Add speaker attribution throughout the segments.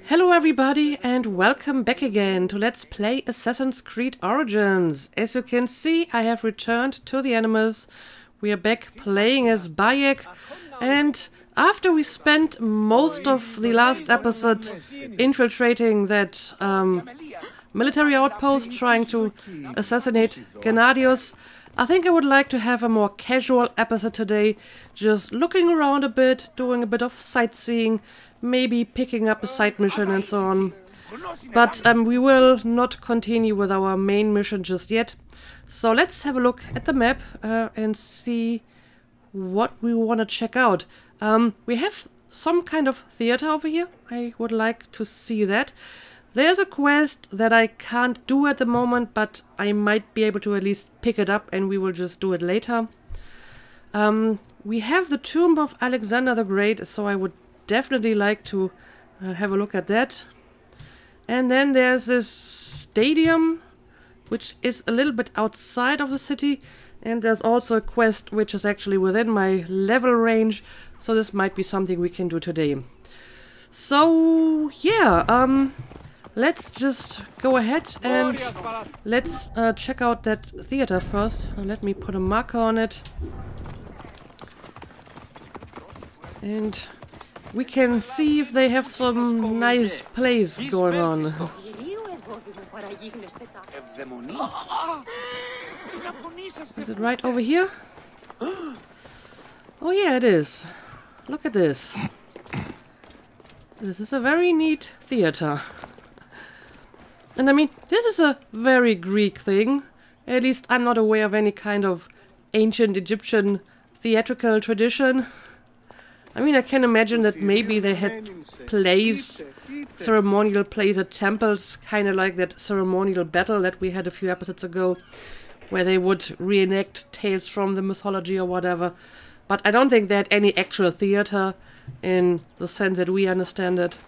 Speaker 1: Hello everybody and welcome back again to Let's Play Assassin's Creed Origins. As you can see, I have returned to the Animus. We are back playing as Bayek, and after we spent most of the last episode infiltrating that military outpost trying to assassinate Gennadius, I think I would like to have a more casual episode today, just looking around a bit, doing a bit of sightseeing, maybe picking up a side mission and so on. But we will not continue with our main mission just yet. So let's have a look at the map and see what we want to check out. We have some kind of theater over here. I would like to see that. There's a quest that I can't do at the moment, but I might be able to at least pick it up and we will just do it later. We have the Tomb of Alexander the Great, so I would definitely like to have a look at that. And then there's this stadium, which is a little bit outside of the city. And there's also a quest which is actually within my level range, so this might be something we can do today. So, yeah, let's just go ahead and let's check out that theater first. Let me put a marker on it. And we can see if they have some nice plays going on. Is it right over here? Oh yeah, it is. Look at this. This is a very neat theater. And I mean, this is a very Greek thing. At least I'm not aware of any kind of ancient Egyptian theatrical tradition. I mean, I can imagine that maybe they had plays, ceremonial plays at temples, kind of like that ceremonial battle that we had a few episodes ago, where they would reenact tales from the mythology or whatever. But I don't think they had any actual theater in the sense that we understand it.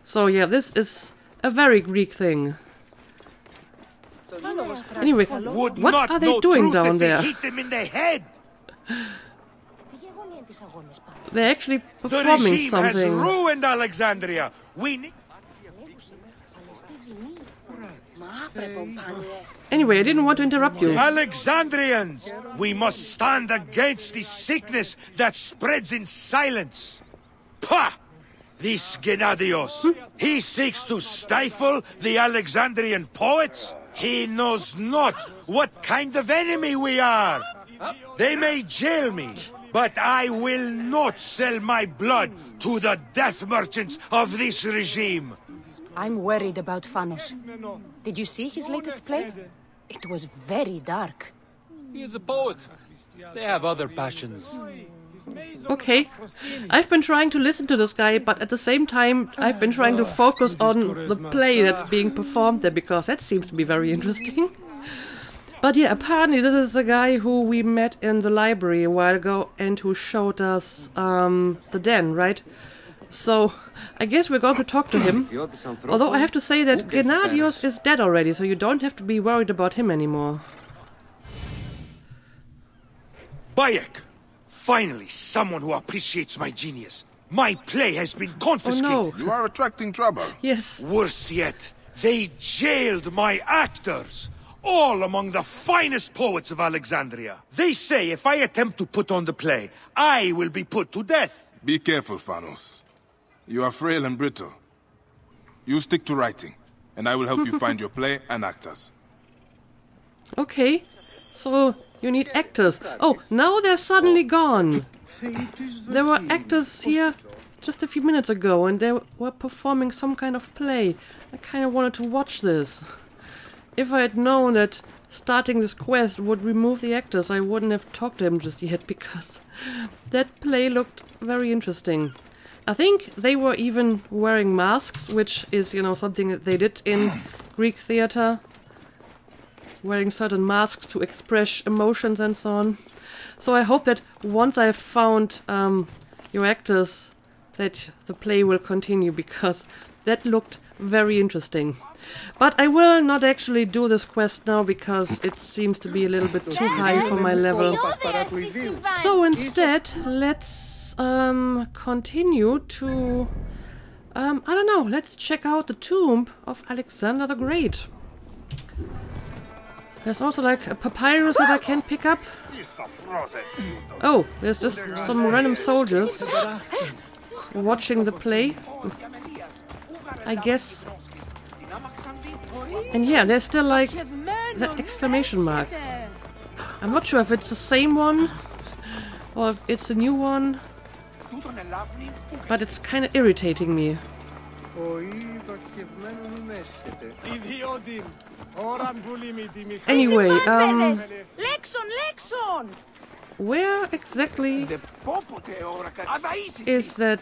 Speaker 1: So yeah, this is a very Greek thing. Anyway, what are they doing down there? They're actually performing something.
Speaker 2: The regime has ruined Alexandria.
Speaker 1: Anyway, I didn't want to interrupt you.
Speaker 2: Alexandrians, we must stand against the sickness that spreads in silence. Pah! This Gennadios, he seeks to stifle the Alexandrian poets. He knows not what kind of enemy we are. They may jail me, but I will not sell my blood to the death merchants of this regime.
Speaker 3: I'm worried about Phanos. Did you see his latest play? It was very dark.
Speaker 4: He is a poet. They have other passions.
Speaker 1: Okay, I've been trying to listen to this guy, but at the same time I've been trying to focus on the play that's being performed there, because that seems to be very interesting. But yeah, apparently this is a guy who we met in the library a while ago and who showed us the den, right? So I guess we're going to talk to him. Although I have to say that Gennadius is dead already, so you don't have to be worried about him anymore.
Speaker 2: Bayek! Finally, someone who appreciates my genius. My play has been confiscated.
Speaker 1: Oh no.
Speaker 5: You are attracting trouble.
Speaker 1: Yes.
Speaker 2: Worse yet, they jailed my actors. All among the finest poets of Alexandria. They say if I attempt to put on the play, I will be put to death.
Speaker 5: Be careful, Phanos. You are frail and brittle. You stick to writing, and I will help you find your play and actors.
Speaker 1: Okay, so you need actors. Oh, now they're suddenly gone. There were actors here just a few minutes ago, and they were performing some kind of play. I kind of wanted to watch this. If I had known that starting this quest would remove the actors, I wouldn't have talked to him just yet, because that play looked very interesting. I think they were even wearing masks, which is, you know, something that they did in Greek theater. Wearing certain masks to express emotions and so on. So I hope that once I've found your actors, that the play will continue, because that looked very interesting. But I will not actually do this quest now because it seems to be a little bit too high for my level. So instead, let's continue to... I don't know, let's check out the tomb of Alexander the Great. There's also like a papyrus that I can pick up. Oh, there's just some random soldiers watching the play, I guess. And yeah, there's still like the exclamation mark. I'm not sure if it's the same one or if it's a new one, but it's kind of irritating me. Anyway, where exactly is that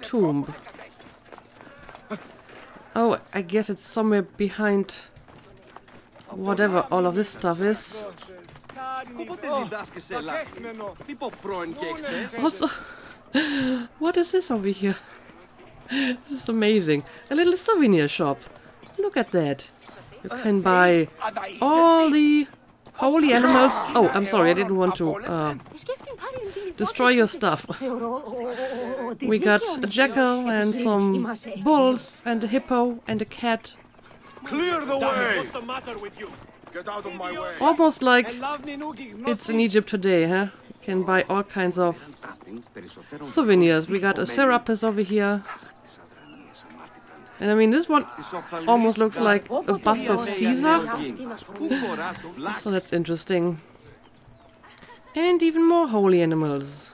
Speaker 1: tomb? Oh, I guess it's somewhere behind whatever all of this stuff is. Also, what is this over here? This is amazing. A little souvenir shop. Look at that. You can buy all the holy animals. Oh, I'm sorry, I didn't want to destroy your stuff. We got a jackal and some bulls and a hippo and a cat.
Speaker 2: Clear the way! What's the matter with you? Get out of my way!
Speaker 1: Almost like it's in Egypt today, huh? You can buy all kinds of souvenirs. We got a Serapis over here. And I mean, this one almost looks like a bust of Caesar. So that's interesting. And even more holy animals.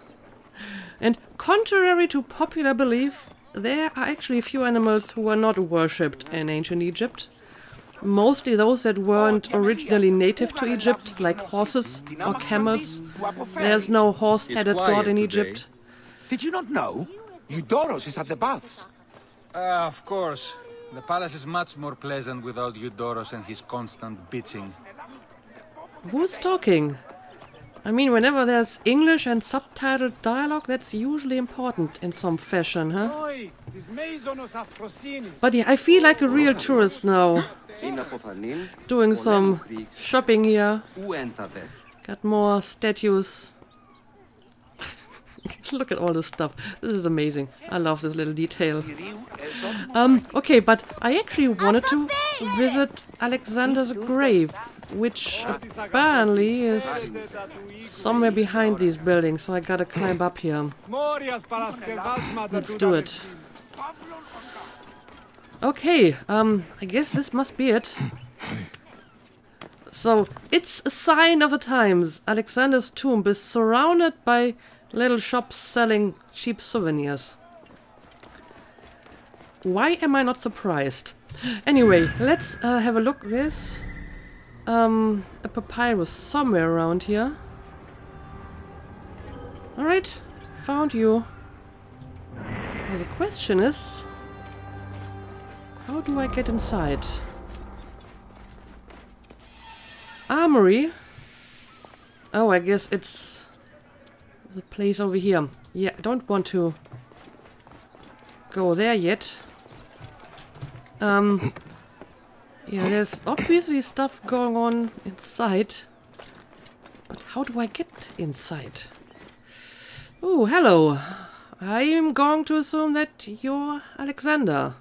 Speaker 1: And contrary to popular belief, there are actually a few animals who were not worshipped in ancient Egypt. Mostly those that weren't originally native to Egypt, like horses or camels. There's no horse-headed god in Egypt.
Speaker 2: Did you not know? Eudoros is at the baths.
Speaker 4: Of course. The palace is much more pleasant without Eudoros and his constant bitching.
Speaker 1: Who's talking? I mean, whenever there's English and subtitled dialogue, that's usually important in some fashion, huh? But yeah, I feel like a real tourist now. Doing some shopping here. Got more statues. Look at all this stuff. This is amazing. I love this little detail. Okay, but I actually wanted to visit Alexander's grave, which apparently is somewhere behind these buildings, so I gotta climb up here. Let's do it. Okay, I guess this must be it. So, it's a sign of the times. Alexander's tomb is surrounded by little shops selling cheap souvenirs. Why am I not surprised? Anyway, let's have a look. There's a papyrus somewhere around here. Alright, found you. Now the question is, how do I get inside? Armory? Oh, I guess it's the place over here. Yeah, I don't want to go there yet. Yeah, there's obviously stuff going on inside. But how do I get inside? Oh, hello. I'm going to assume that you're Alexander.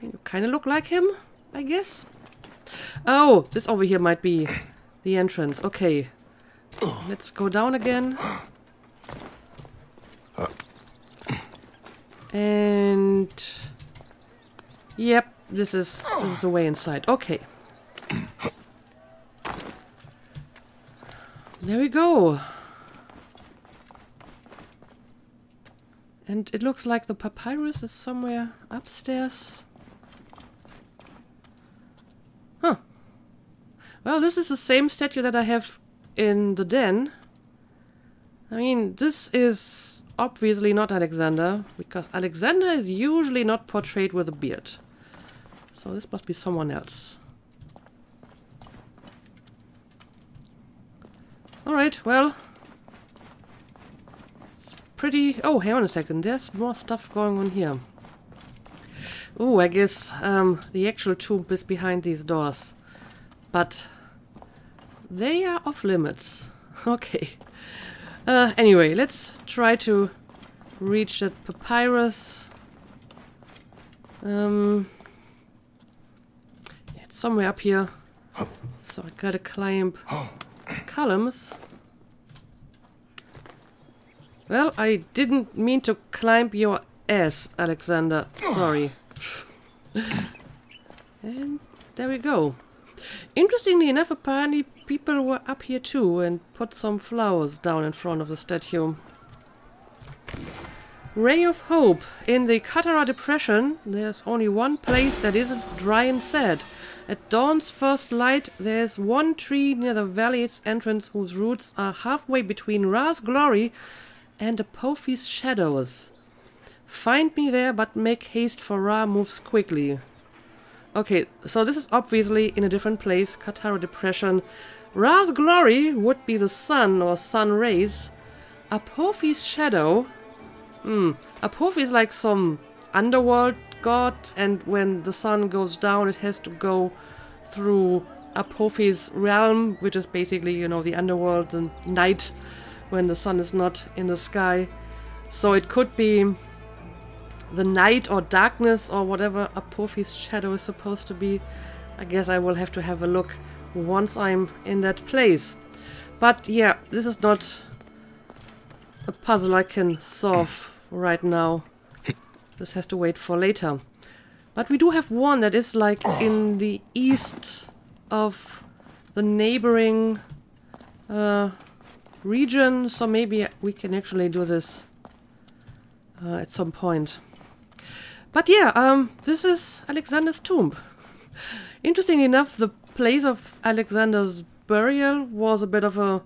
Speaker 1: You kind of look like him, I guess. Oh, this over here might be the entrance. Okay. Let's go down again. And yep, this is the way inside. Okay. There we go. And it looks like the papyrus is somewhere upstairs. Huh. Well, this is the same statue that I have in the den. I mean, this is obviously not Alexander, because Alexander is usually not portrayed with a beard. So this must be someone else. Alright, well. It's pretty... Oh, hang on a second. There's more stuff going on here. Oh, I guess the actual tomb is behind these doors. But they are off limits. Okay. Anyway, let's try to reach that papyrus. It's somewhere up here. So I gotta climb columns. Well, I didn't mean to climb your ass, Alexander. Sorry. And there we go. Interestingly enough, apparently people were up here too and put some flowers down in front of the statue. Ray of Hope. In the Qattara Depression, there's only one place that isn't dry and sad. At dawn's first light, there's one tree near the valley's entrance whose roots are halfway between Ra's glory and Apophy's shadows. Find me there, but make haste, for Ra moves quickly. Okay, so this is obviously in a different place, Qattara Depression. Ra's glory would be the sun or sun rays. Apophy's shadow. Apophy is like some underworld god, and when the sun goes down, it has to go through Apophy's realm, which is basically, you know, the underworld and night when the sun is not in the sky. So it could be the night or darkness or whatever Apophy's shadow is supposed to be. I guess I will have to have a look once I'm in that place. But yeah, this is not a puzzle I can solve right now. This has to wait for later. But we do have one that is like in the east of the neighboring region, so maybe we can actually do this at some point. But yeah, this is Alexander's tomb. Interestingly enough, the place of Alexander's burial was a bit of a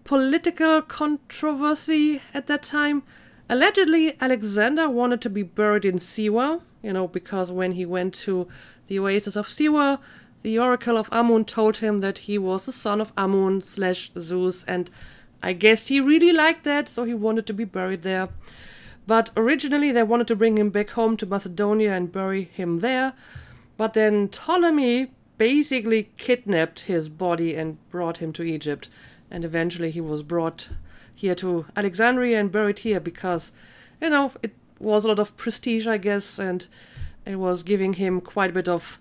Speaker 1: political controversy at that time. Allegedly, Alexander wanted to be buried in Siwa, you know, because when he went to the oasis of Siwa, the oracle of Amun told him that he was the son of Amun / Zeus, and I guess he really liked that, so he wanted to be buried there. But originally they wanted to bring him back home to Macedonia and bury him there, but then Ptolemy basically kidnapped his body and brought him to Egypt, and eventually he was brought here to Alexandria and buried here because, you know, it was a lot of prestige, I guess, and it was giving him quite a bit of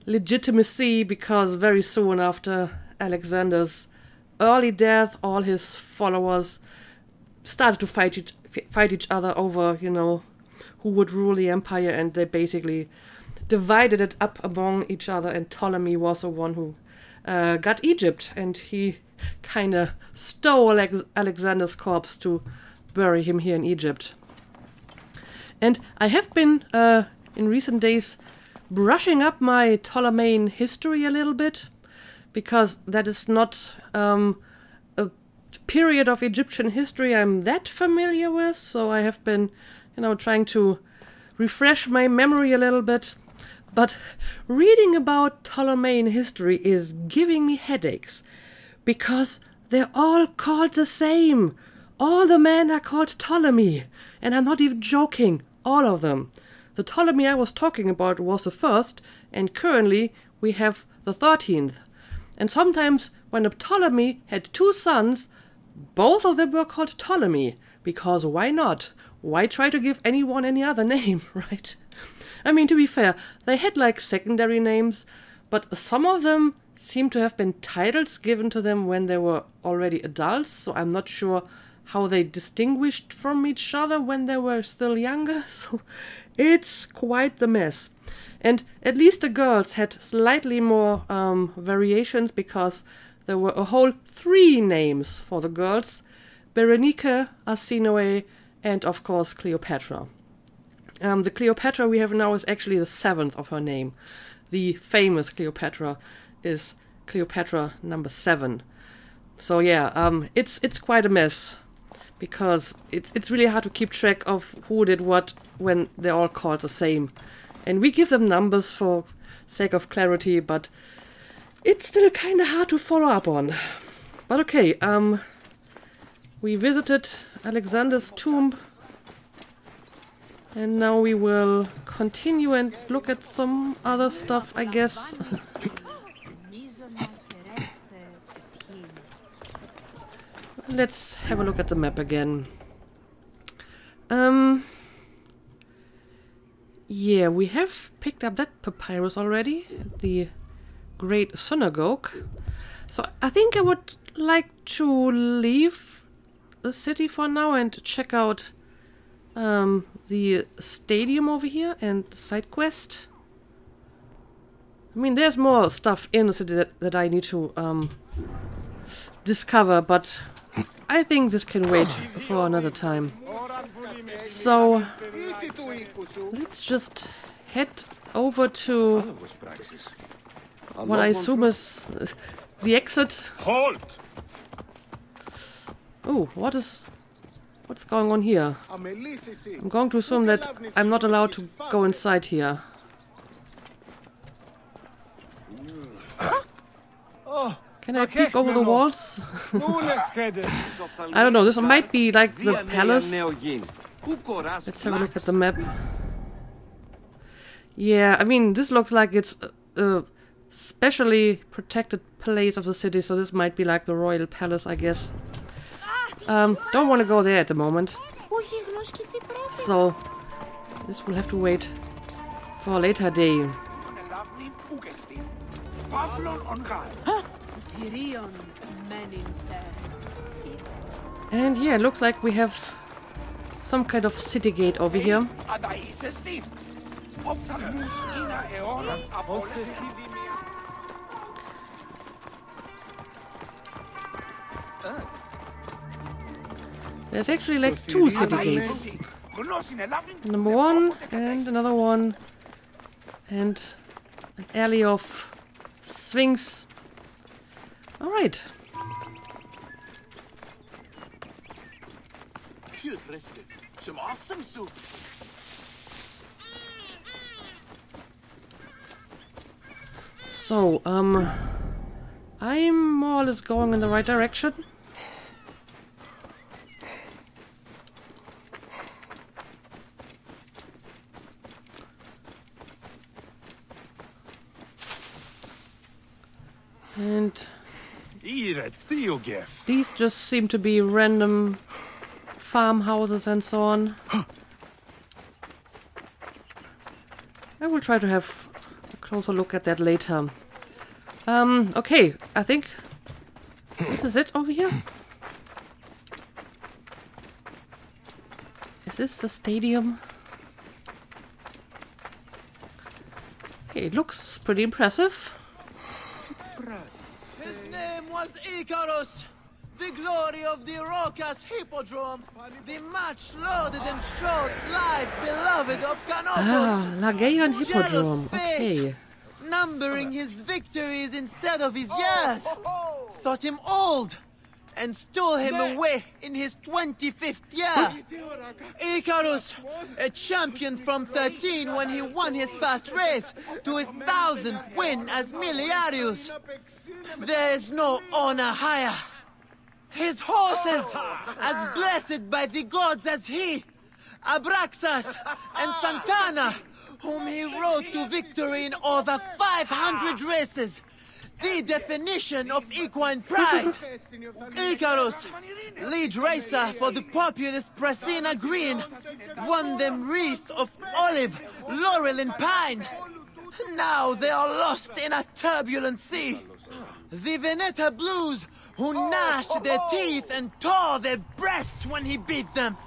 Speaker 1: legitimacy, because very soon after Alexander's early death, all his followers started to fight each other over, you know, who would rule the empire, and they basically divided it up among each other, and Ptolemy was the one who got Egypt, and he kind of stole Alexander's corpse to bury him here in Egypt. And I have been, in recent days, brushing up my Ptolemaic history a little bit, because that is not a period of Egyptian history I'm that familiar with, so I have been, you know, trying to refresh my memory a little bit. But reading about Ptolemaic history is giving me headaches, because they're all called the same. All the men are called Ptolemy, and I'm not even joking, all of them. The Ptolemy I was talking about was the first, and currently we have the 13th. And sometimes when a Ptolemy had two sons, both of them were called Ptolemy, because why not? Why try to give anyone any other name, right? I mean, to be fair, they had like secondary names, but some of them seem to have been titles given to them when they were already adults, so I'm not sure how they distinguished from each other when they were still younger, so it's quite the mess. And at least the girls had slightly more variations, because there were a whole 3 names for the girls: Berenike, Arsinoe, and of course Cleopatra. The Cleopatra we have now is actually the 7th of her name. The famous Cleopatra is Cleopatra number 7. So yeah, it's quite a mess, because it's really hard to keep track of who did what when they're all called the same. And we give them numbers for sake of clarity, but it's still kind of hard to follow up on. But okay, we visited Alexander's tomb. And now we will continue and look at some other stuff, I guess. Let's have a look at the map again. Yeah, we have picked up that papyrus already, the Great Synagogue. So I think I would like to leave the city for now and check out the stadium over here and the side quest. I mean, there's more stuff in the city that I need to discover, but I think this can wait for another time. So let's just head over to what I assume is the exit.
Speaker 2: Halt!
Speaker 1: Oh, what's going on here? I'm going to assume that I'm not allowed to go inside here. Can I peek over the walls? I don't know, this might be like the palace. Let's have a look at the map. Yeah, I mean, this looks like it's a specially protected place of the city, so this might be like the royal palace, I guess. Don't want to go there at the moment. So, this will have to wait for a later day. And yeah, it looks like we have some kind of city gate over here. There's actually like two city gates. Number one and another one. And an alley of Sphinx. Alright. So, I'm more or less going in the right direction. And these just seem to be random farmhouses and so on. I will try to have a closer look at that later. Okay, I think this is it over here. Is this the stadium? Okay, it looks pretty impressive.
Speaker 6: His name was Icarus, the glory of the raucous Hippodrome, the much-lauded and short-lived beloved of Canopus.
Speaker 1: Ah, Lageian Hippodrome, okay.
Speaker 6: Numbering his victories instead of his years, thought him old, and stole him away in his 25th year. Icarus, a champion from 13 when he won his first race, to his 1000th win as Miliarius. There is no honor higher. His horses, as blessed by the gods as he, Abraxas and Santana, whom he rode to victory in over 500 races. The definition of equine pride. Icarus, lead racer for the populous Prasina Green, won them wreaths of olive, laurel and pine. Now they are lost in a turbulent sea. The Veneta Blues, who gnashed their teeth and tore their breasts when he beat them.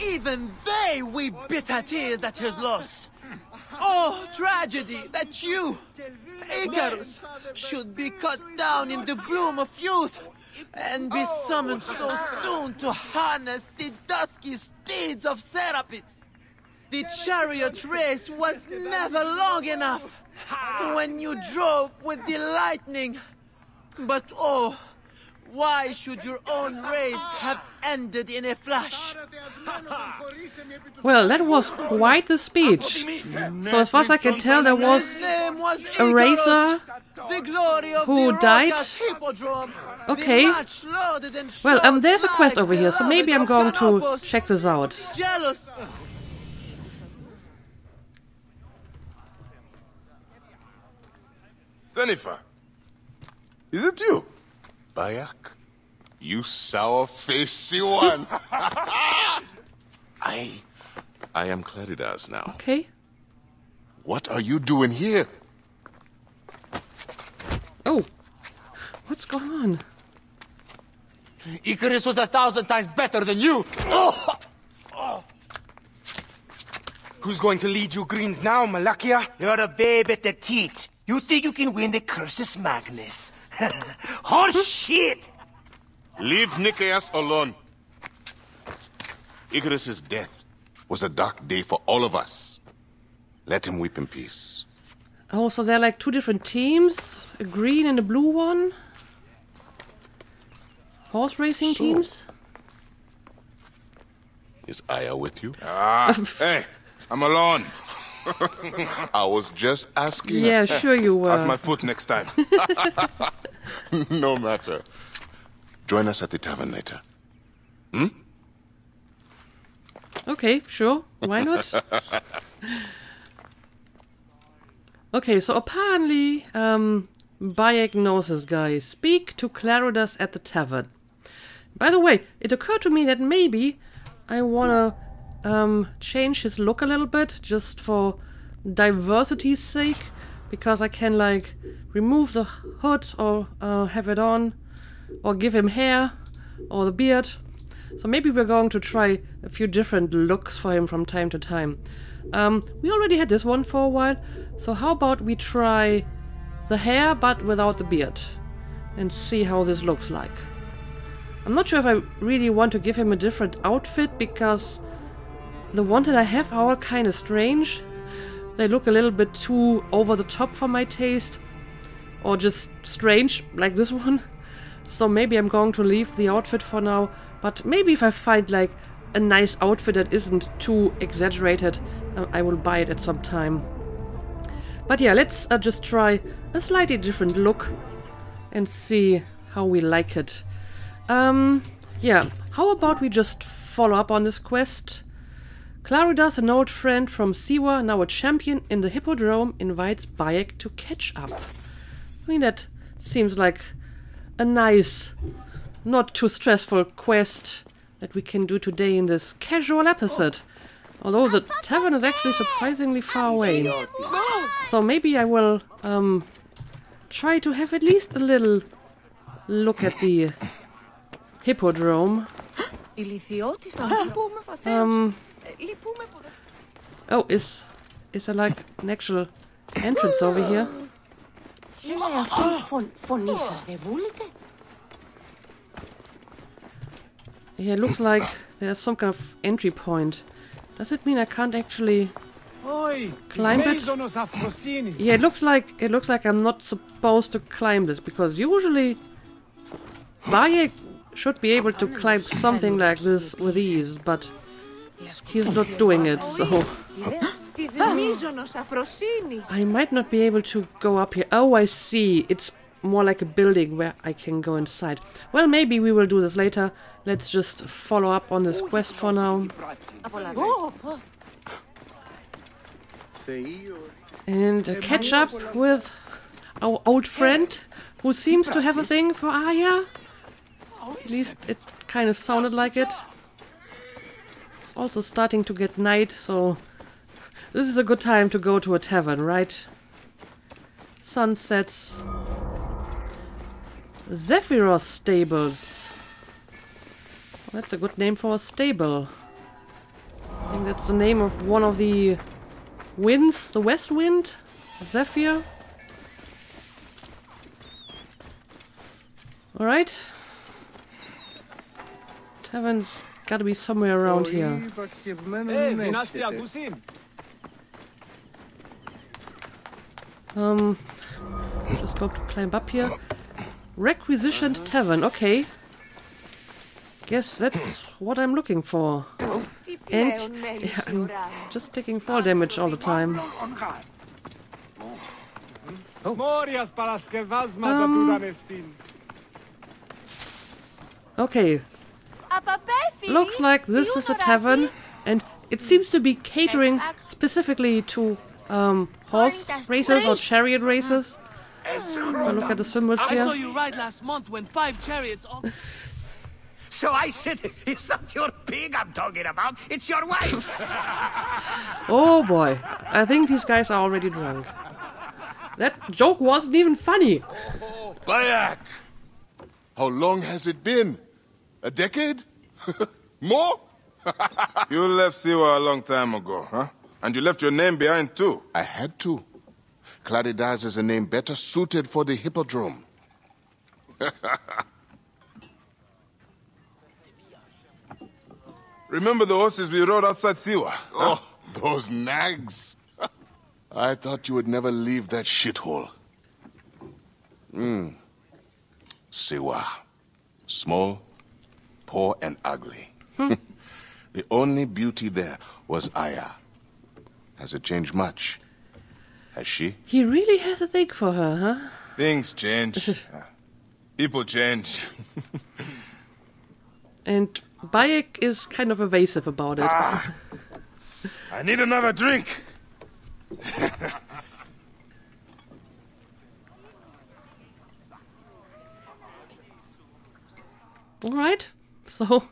Speaker 6: Even they weep bitter tears at his loss. Oh, tragedy that you, Icarus, should be cut down in the bloom of youth and be summoned so soon to harness the dusky steeds of Serapis. The chariot race was never long enough when you drove with the lightning. But oh, why should your own race have ended in a flash?
Speaker 1: Well, that was quite the speech. So as far as I can tell, there was a racer who died. Okay. Well, there's a quest over here, so maybe I'm going to check this out.
Speaker 5: Sennifer, is it you?
Speaker 7: Bayak, you sour-faced one. I am Claridas now.
Speaker 1: Okay.
Speaker 7: What are you doing here?
Speaker 1: Oh, what's going on?
Speaker 6: Icarus was 1,000 times better than you!
Speaker 8: Who's going to lead you Greens now, Malakia?
Speaker 6: You're a babe at the teat. You think you can win the Cursus Magnus? Horse shit!
Speaker 7: Leave Nicaeus alone. Icarus's death was a dark day for all of us. Let him weep in peace.
Speaker 1: Oh, so they're like two different teams? A green and a blue one? Horse racing teams?
Speaker 7: Is Aya with you?
Speaker 5: Hey, I'm alone.
Speaker 7: I was just asking.
Speaker 1: Yeah, sure you were.
Speaker 5: Pass my foot next time.
Speaker 7: No matter. Join us at the tavern later.
Speaker 1: Okay, sure. Why not? Okay, so apparently, Bayek knows this guy. Speak to Claridas at the tavern. By the way, it occurred to me that maybe I wanna change his look a little bit, just for diversity's sake, because I can like remove the hood or have it on, or give him hair or the beard. So maybe we're going to try a few different looks for him from time to time. We already had this one for a while, so how about we try the hair but without the beard and see how this looks like. I'm not sure if I really want to give him a different outfit, because the ones that I have are kind of strange. They look a little bit too over the top for my taste, or just strange like this one. So maybe I'm going to leave the outfit for now, but maybe if I find like a nice outfit that isn't too exaggerated, I will buy it at some time. But yeah, let's just try a slightly different look and see how we like it. Yeah, how about we just follow up on this quest? Claridas, an old friend from Siwa, now a champion in the Hippodrome, invites Bayek to catch up. I mean, that seems like a nice, not too stressful quest that we can do today in this casual episode. Although the tavern is actually surprisingly far away. So maybe I will try to have at least a little look at the Hippodrome. Oh, is there like an actual entrance over here? Yeah, it looks like there's some kind of entry point. Does it mean I can't actually climb it? Yeah, it looks like I'm not supposed to climb this, because usually Bayek should be able to climb something like this with ease, but he's not doing it, so I might not be able to go up here. Oh, I see. It's more like a building where I can go inside. Well, maybe we will do this later. Let's just follow up on this quest for now. And catch up with our old friend, who seems to have a thing for Aya. At least it kind of sounded like it. It's also starting to get night, so this is a good time to go to a tavern, right? Sun sets. Zephyros Stables. Well, that's a good name for a stable. I think that's the name of one of the winds, the west wind, Zephyr. Alright. Tavern's gotta be somewhere around here. Just going to climb up here. Requisitioned Tavern, okay. Guess that's what I'm looking for. And yeah, I'm just taking fall damage all the time. Okay. Looks like this is a tavern, and it seems to be catering specifically to horse races or chariot races. Have a look at the symbols
Speaker 9: I saw
Speaker 1: here.
Speaker 9: you ride last month when 5 chariots all...
Speaker 10: So I said, it's not your pig I'm talking about, it's your wife.
Speaker 1: Oh boy, I think these guys are already drunk. That joke wasn't even funny.
Speaker 7: Bayak! How long has it been? A decade? More?
Speaker 5: You left Siwa a long time ago, huh? And you left your name behind too.
Speaker 7: I had to. Claridas is a name better suited for the Hippodrome.
Speaker 5: Remember the horses we rode outside Siwa?
Speaker 7: Oh, those nags. I thought you would never leave that shithole. Siwa. Small, poor, and ugly. The only beauty there was Aya. Has it changed much? Has she?
Speaker 1: He really has a thing for her, huh?
Speaker 5: Things change. People change.
Speaker 1: And Bayek is kind of evasive about it.
Speaker 5: I need another drink.
Speaker 1: Alright, so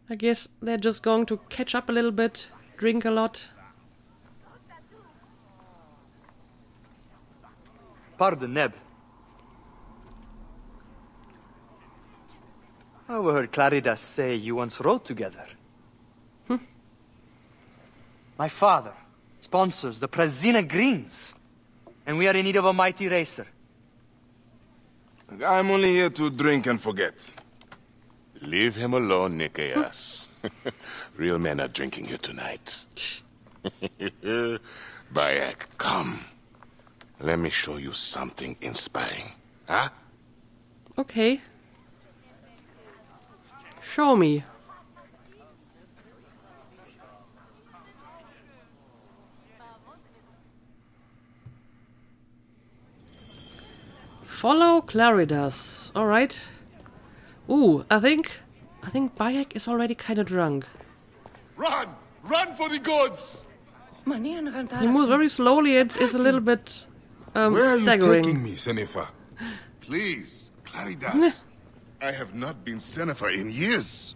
Speaker 1: I guess they're just going to catch up a little bit, drink a lot.
Speaker 6: Pardon, Neb. I overheard Claridas say you once rode together. My father sponsors the Prezina Greens, and we are in need of a mighty racer.
Speaker 5: I'm only here to drink and forget.
Speaker 7: Leave him alone, Nicaeus. Real men are drinking here tonight. Bayak, come. Let me show you something inspiring. Huh?
Speaker 1: Okay. Show me. Follow Claridas. Alright. Ooh, I think Bayek is already kinda drunk.
Speaker 7: Run! Run for the goods!
Speaker 1: He moves very slowly and is a little bit
Speaker 5: Where are you
Speaker 1: staggering.
Speaker 5: taking me, Senefa?
Speaker 7: Please, Claridas. I have not been Senefer in years.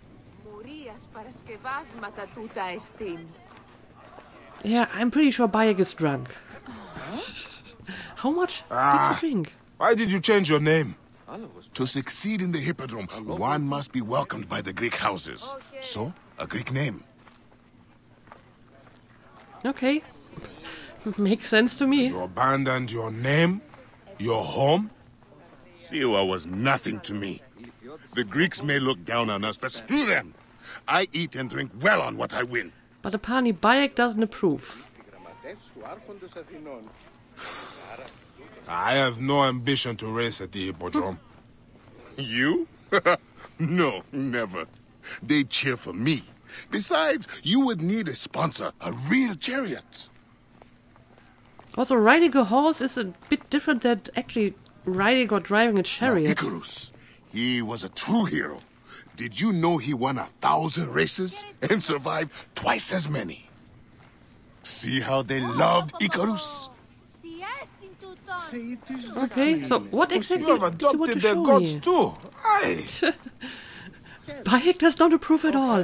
Speaker 1: Yeah, I'm pretty sure Bayek is drunk. How much did you drink?
Speaker 5: Why did you change your name?
Speaker 7: To succeed in the Hippodrome, one must be welcomed by the Greek houses. So, a Greek name.
Speaker 1: Okay. Makes sense to me.
Speaker 5: You abandoned your name? Your home?
Speaker 7: Siwa was nothing to me. The Greeks may look down on us, but screw them. I eat and drink well on what I win.
Speaker 1: But apparently Bayek doesn't approve.
Speaker 5: I have no ambition to race at the Hippodrome.
Speaker 7: You? No, never. They cheer for me. Besides, you would need a sponsor, a real chariot.
Speaker 1: Also, riding a horse is a bit different than actually riding or driving a chariot.
Speaker 7: Icarus, he was a true hero. Did you know he won 1,000 races and survived twice as many? See how they loved Icarus?
Speaker 1: Okay, so what exactly
Speaker 5: You have
Speaker 1: did you want to
Speaker 5: adopted their
Speaker 1: show
Speaker 5: gods
Speaker 1: me?
Speaker 5: too. Aye.
Speaker 1: Bayek does not approve at all.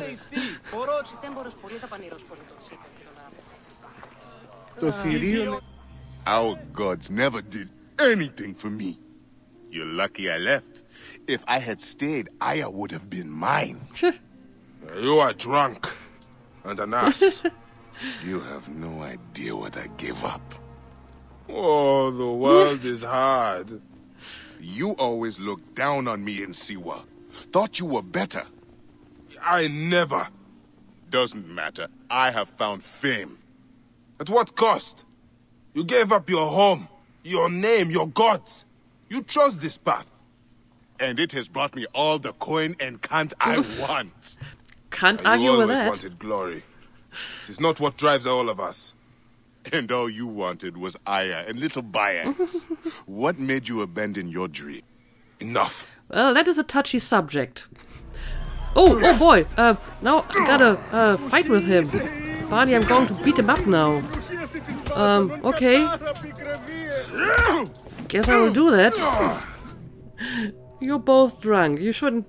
Speaker 7: Our gods never did anything for me. You're lucky I left. If I had stayed, Aya would have been mine.
Speaker 5: You are drunk. And an ass.
Speaker 7: You have no idea what I gave up.
Speaker 5: Oh, the world is hard.
Speaker 7: You always looked down on me in Siwa. Thought you were better.
Speaker 5: I never.
Speaker 7: Doesn't matter. I have found fame.
Speaker 5: At what cost? You gave up your home, your name, your gods. You chose this path.
Speaker 7: And it has brought me all the coin and cant I want.
Speaker 1: Can't
Speaker 5: You
Speaker 1: argue with
Speaker 5: always
Speaker 1: that.
Speaker 5: wanted glory. It is not what drives all of us.
Speaker 7: And all you wanted was Aya and little Bayaks. What made you abandon your dream?
Speaker 5: Enough.
Speaker 1: Well, that is a touchy subject. Oh boy. Now I gotta fight with him. Barney, I'm going to beat him up now. Okay. guess I will do that. You're both drunk. You shouldn't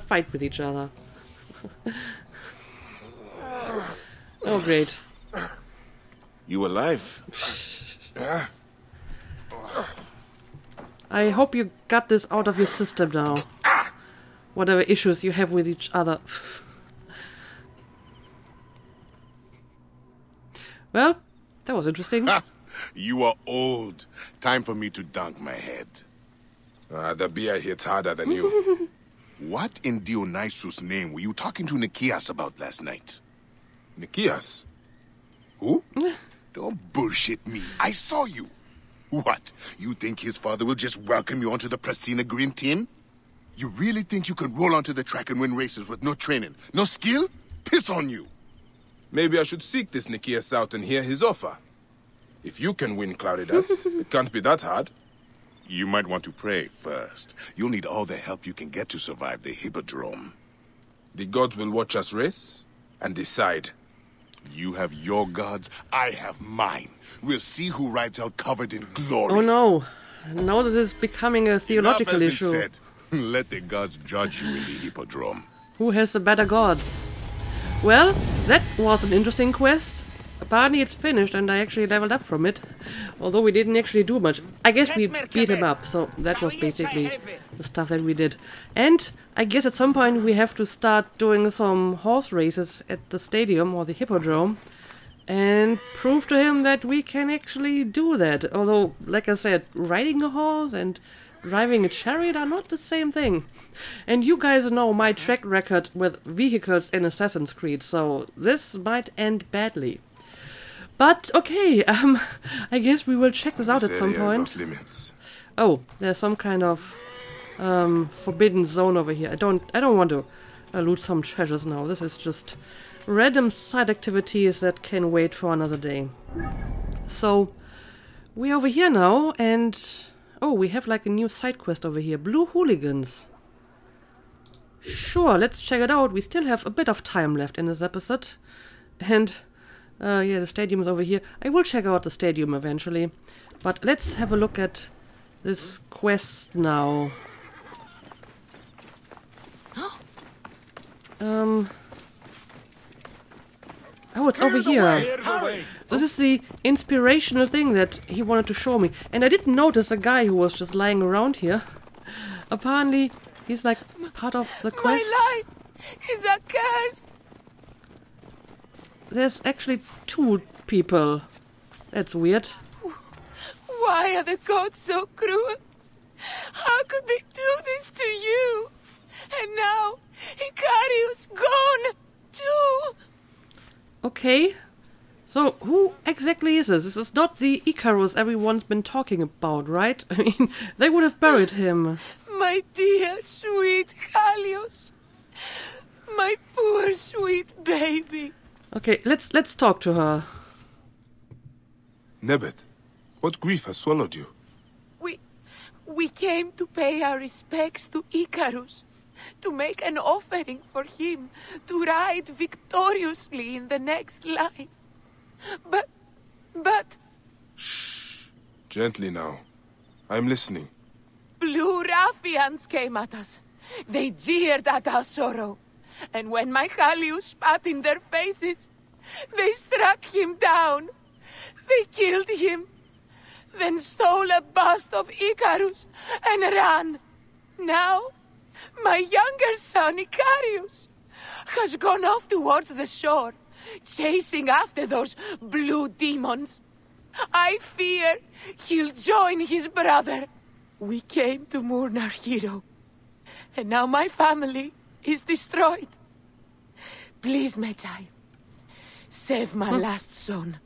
Speaker 1: fight with each other. Oh, great.
Speaker 7: You alive?
Speaker 1: I hope you got this out of your system now. Whatever issues you have with each other. Well, that was interesting.
Speaker 7: You are old. Time for me to dunk my head.
Speaker 5: The beer hits harder than you.
Speaker 7: What in Dionysus' name were you talking to Nikias about last night?
Speaker 5: Nikias? Who?
Speaker 7: Don't bullshit me. I saw you. What? You think his father will just welcome you onto the Prasina Green team? You really think you can roll onto the track and win races with no training, no skill? Piss on you.
Speaker 5: Maybe I should seek this Nikias out and hear his offer. If you can win Claridas, it can't be that hard.
Speaker 7: You might want to pray first. You'll need all the help you can get to survive the Hippodrome.
Speaker 5: The gods will watch us race and decide.
Speaker 7: You have your gods, I have mine. We'll see who rides out covered in glory.
Speaker 1: Oh no. Now this is becoming a theological
Speaker 7: Enough has been
Speaker 1: issue.
Speaker 7: said. Let the gods judge you in the Hippodrome.
Speaker 1: Who has the better gods? Well, that was an interesting quest. Apparently it's finished and I actually leveled up from it. Although we didn't actually do much. I guess we beat him up, so that was basically the stuff that we did. And I guess at some point we have to start doing some horse races at the stadium or the Hippodrome. And prove to him that we can actually do that. Although, like I said, riding a horse and driving a chariot are not the same thing. And you guys know my track record with vehicles in Assassin's Creed, so this might end badly. But okay, I guess we will check this out at some point. Oh, there's some kind of forbidden zone over here. I don't want to loot some treasures now. This is just random side activities that can wait for another day. So we're over here now, and oh, we have like a new side quest over here. Blue Hooligans. Sure, let's check it out. We still have a bit of time left in this episode. And yeah, the stadium is over here. I will check out the stadium eventually. But let's have a look at this quest now. Oh, it's over here. This is the inspirational thing that he wanted to show me. And I didn't notice a guy who was just lying around here. Apparently, he's like part of the quest.
Speaker 11: My life is accursed.
Speaker 1: There's actually two people. That's weird.
Speaker 11: Why are the gods so cruel? How could they do this to you? And now, Icarus gone too.
Speaker 1: Okay. So, who exactly is this? This is not the Icarus everyone's been talking about, right? I mean, they would have buried him.
Speaker 11: My dear, sweet Halios. My poor, sweet baby.
Speaker 1: Okay, let's talk to her.
Speaker 5: Nebet, what grief has swallowed you?
Speaker 11: We came to pay our respects to Icarus, to make an offering for him to ride victoriously in the next life. But...
Speaker 5: Shh. Gently now. I'm listening.
Speaker 11: Blue ruffians came at us. They jeered at our sorrow. And when my Halios spat in their faces, they struck him down. They killed him. Then stole a bust of Icarus and ran. Now, my younger son, Icarus, has gone off towards the shore, chasing after those blue demons. I fear he'll join his brother. We came to mourn our hero, and now my family is destroyed. Please, Medjay, save my last son.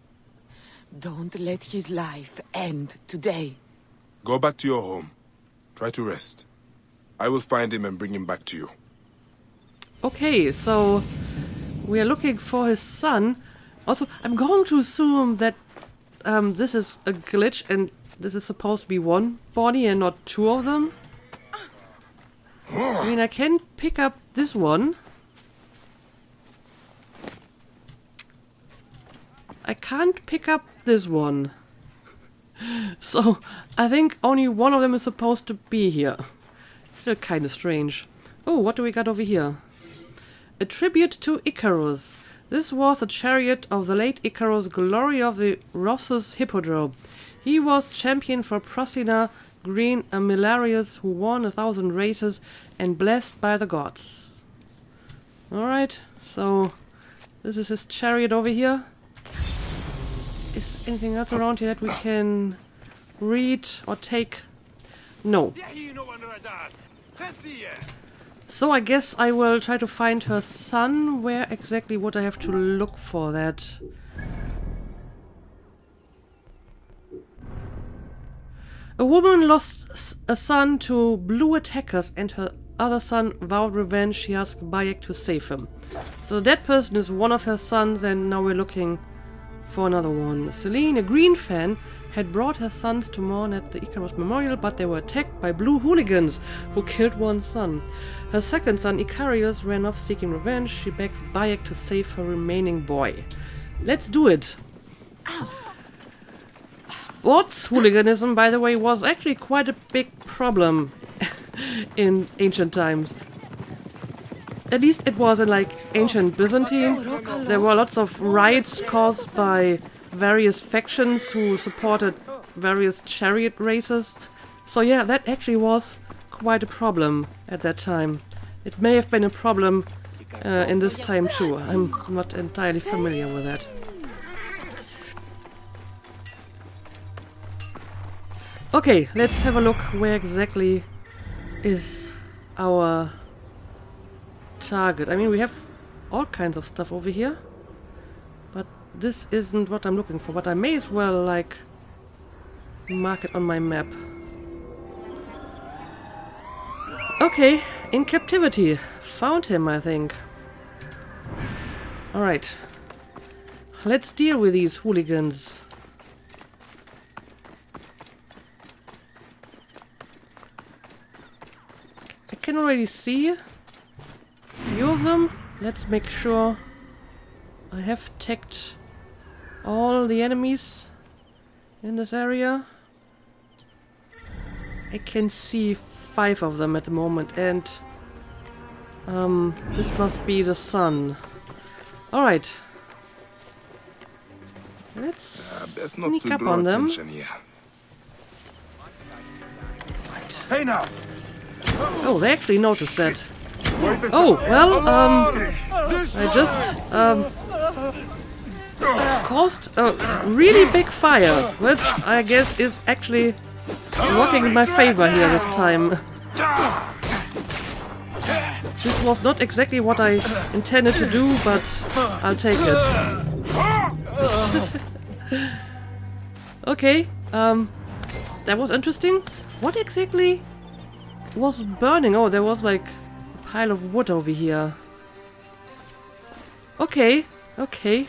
Speaker 11: Don't let his life end today.
Speaker 5: Go back to your home. Try to rest. I will find him and bring him back to you.
Speaker 1: Okay, so we are looking for his son. Also, I'm going to assume that this is a glitch and this is supposed to be one body and not two of them. I mean, I can pick up this one. I can't pick up this one. So, I think only one of them is supposed to be here. It's still kind of strange. Oh, what do we got over here? A tribute to Icarus. This was a chariot of the late Icarus, glory of the Rossus Hippodrome. He was champion for Procina Green, a Milarius who won 1,000 races and blessed by the gods. Alright, so this is his chariot over here. Is anything else around here that we can read or take? No. So I guess I will try to find her son. Where exactly would I have to look for that? A woman lost a son to blue attackers and her other son vowed revenge. She asked Bayek to save him. So that person is one of her sons and now we're looking for another one. Celine, a green fan, had brought her sons to mourn at the Icarus Memorial, but they were attacked by blue hooligans who killed one son. Her second son, Icarus, ran off seeking revenge. She begs Bayek to save her remaining boy. Let's do it! Sports hooliganism, by the way, was actually quite a big problem in ancient times. At least it was in like ancient Byzantine. There were lots of riots caused by various factions who supported various chariot races. So yeah, that actually was quite a problem at that time. It may have been a problem in this time too. I'm not entirely familiar with that. Okay, let's have a look where exactly is our target. I mean, we have all kinds of stuff over here, but this isn't what I'm looking for. But I may as well, like, mark it on my map. Okay, in captivity. Found him, I think. Alright. Let's deal with these hooligans. I can already see a few of them. Let's make sure I have tagged all the enemies in this area. I can see 5 of them at the moment, and this must be the sun. Alright. Let's sneak up on them. Right.
Speaker 2: Hey now!
Speaker 1: Oh, they actually noticed that. Oh, well, I just caused a really big fire, which I guess is actually working in my favor here this time. This was not exactly what I intended to do, but I'll take it. Okay, that was interesting. What exactly was burning? Oh, there was like a pile of wood over here. Okay, okay.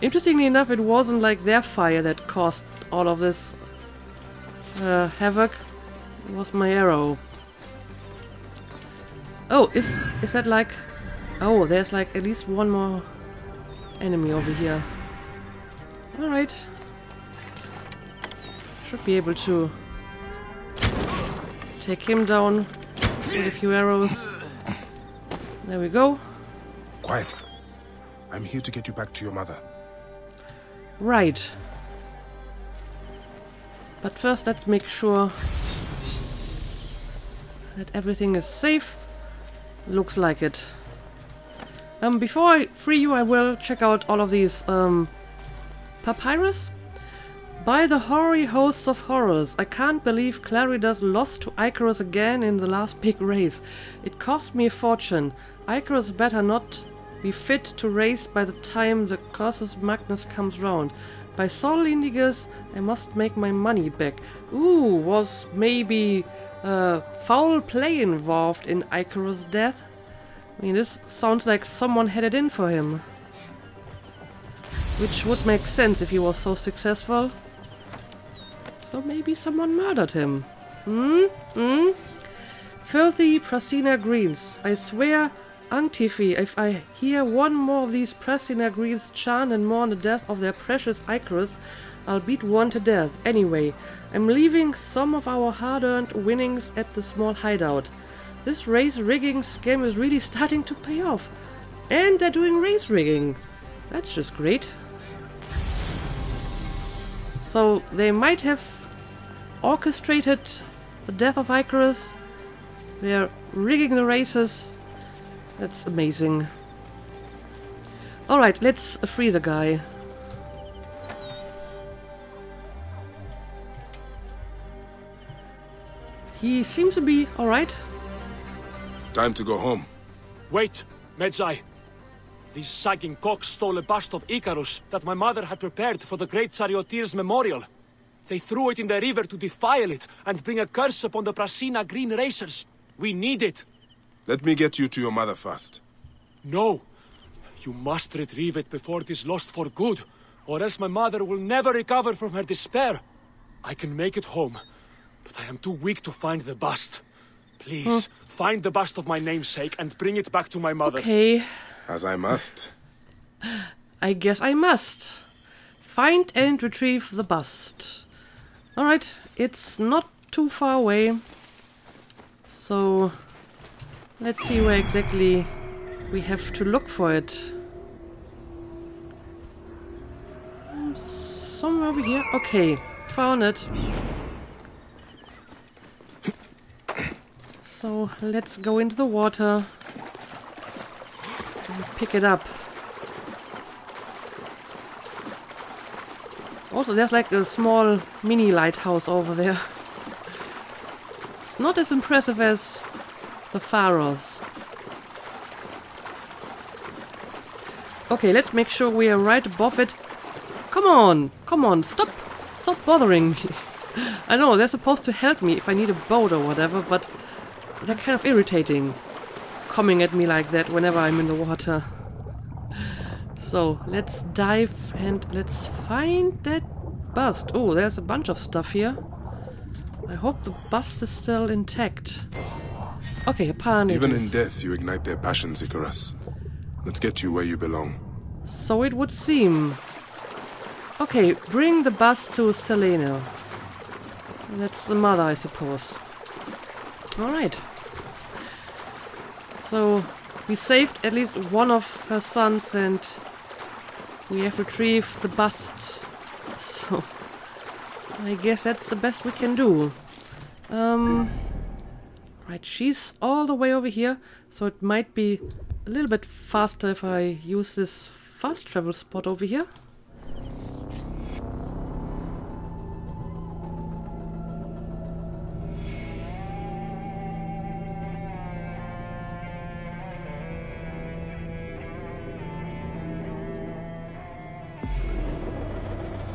Speaker 1: Interestingly enough, it wasn't like their fire that caused all of this havoc. It was my arrow. Oh, is that like... Oh, there's like at least one more enemy over here. Alright. Should be able to take him down with a few arrows. There we go.
Speaker 5: Quiet. I'm here to get you back to your mother.
Speaker 1: Right. But first let's make sure that everything is safe. Looks like it. Before I free you, I will check out all of these papyrus. By the hoary hosts of horrors, I can't believe Claridas lost to Icarus again in the last big race. It cost me a fortune. Icarus better not be fit to race by the time the Cursus Magnus comes round. By Sol Indigus, I must make my money back. Ooh, was maybe foul play involved in Icarus' death? I mean, this sounds like someone had it in for him. Which would make sense if he was so successful. So maybe someone murdered him. Filthy Procina greens. I swear Antifi, if I hear one more of these Pressina Greens chant and mourn the death of their precious Icarus, I'll beat one to death. Anyway, I'm leaving some of our hard-earned winnings at the small hideout. This race rigging scam is really starting to pay off. And they're doing race rigging. That's just great. So they might have orchestrated the death of Icarus. They're rigging the races. That's amazing. Alright, let's free the guy. He seems to be alright.
Speaker 5: Time to go home.
Speaker 9: Wait, Medjay. These sagging cocks stole a bust of Icarus that my mother had prepared for the great charioteer's memorial. They threw it in the river to defile it and bring a curse upon the Prasina Green racers. We need it.
Speaker 5: Let me get you to your mother first.
Speaker 9: No. You must retrieve it before it is lost for good, or else my mother will never recover from her despair. I can make it home, but I am too weak to find the bust. Please, find the bust of my namesake and bring it back to my mother.
Speaker 1: Okay.
Speaker 5: As I must.
Speaker 1: I guess I must. Find and retrieve the bust. Alright, it's not too far away. So, let's see where exactly we have to look for it. Somewhere over here. Okay, found it. So, let's go into the water and pick it up. Also, there's like a small mini lighthouse over there. It's not as impressive as the Pharos. Okay, let's make sure we are right above it. Come on, stop bothering me. I know, they're supposed to help me if I need a boat or whatever, but they're kind of irritating, coming at me like that whenever I'm in the water. So, let's dive and let's find that bust. Oh, there's a bunch of stuff here. I hope the bust is still intact. Okay, apparently
Speaker 5: even in death, you ignite their passions, Icarus. Let's get you where you belong.
Speaker 1: So it would seem. Okay, bring the bust to Selena. That's the mother, I suppose. Alright. So, we saved at least one of her sons and we have retrieved the bust. So, I guess that's the best we can do. Right, she's all the way over here, so it might be a little bit faster if I use this fast travel spot over here.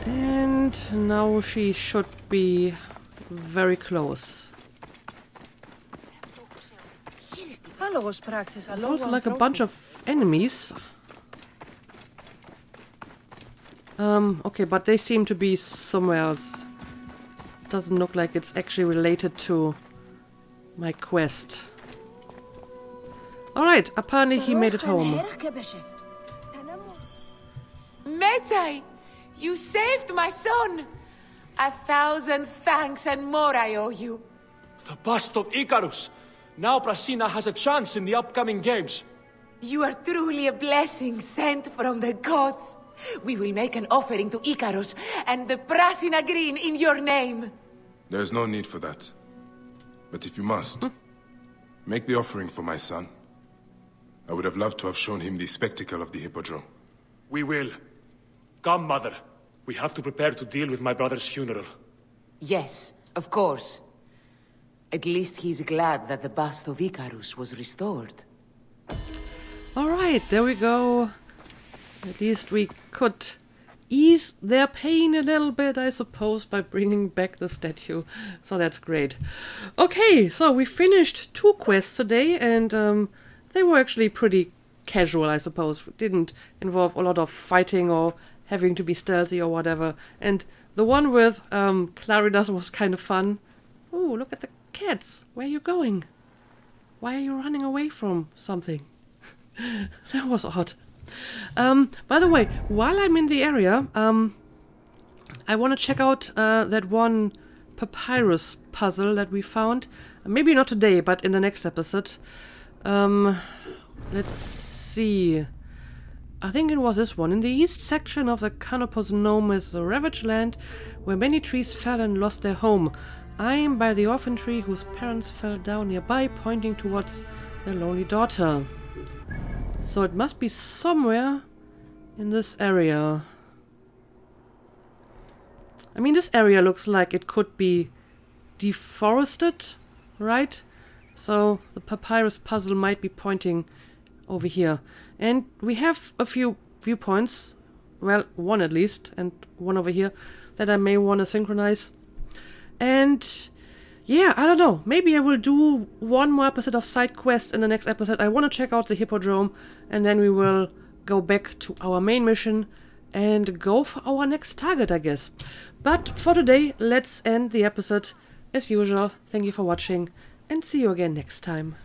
Speaker 1: And now she should be very close. There's also like a bunch of enemies. Okay, but they seem to be somewhere else. Doesn't look like it's actually related to my quest. Alright, apparently he made it home.
Speaker 11: Medjay, you saved my son! 1,000 thanks and more I owe you.
Speaker 9: The bust of Icarus! Now Prasina has a chance in the upcoming games.
Speaker 11: You are truly a blessing sent from the gods. We will make an offering to Icarus and the Prasina Green in your name.
Speaker 5: There is no need for that. But if you must, make the offering for my son. I would have loved to have shown him the spectacle of the Hippodrome.
Speaker 9: We will. Come, mother. We have to prepare to deal with my brother's funeral.
Speaker 11: Yes, of course. At least he's glad that the bust of Icarus was restored.
Speaker 1: Alright, there we go. At least we could ease their pain a little bit, I suppose, by bringing back the statue. So that's great. Okay, so we finished 2 quests today, and they were actually pretty casual, I suppose. Didn't involve a lot of fighting or having to be stealthy or whatever. And the one with Claridas was kind of fun. Oh, look at the cats. Where are you going? Why are you running away from something? That was odd. By the way, while I'm in the area, I want to check out that one Papyrus Puzzle that we found. Maybe not today, but in the next episode. Let's see. I think it was this one. In the east section of the Canopus Gnome is the ravaged land where many trees fell and lost their home. I am by the orphan tree whose parents fell down nearby, pointing towards their lonely daughter. So it must be somewhere in this area. I mean, this area looks like it could be deforested, right? So the Papyrus Puzzle might be pointing over here. And we have a few viewpoints, well, one at least, and one over here that I may want to synchronize. And yeah, I don't know, maybe I will do one more episode of side quests in the next episode. I want to check out the Hippodrome, and then we will go back to our main mission and go for our next target, I guess. But for today, let's end the episode as usual. Thank you for watching, and see you again next time.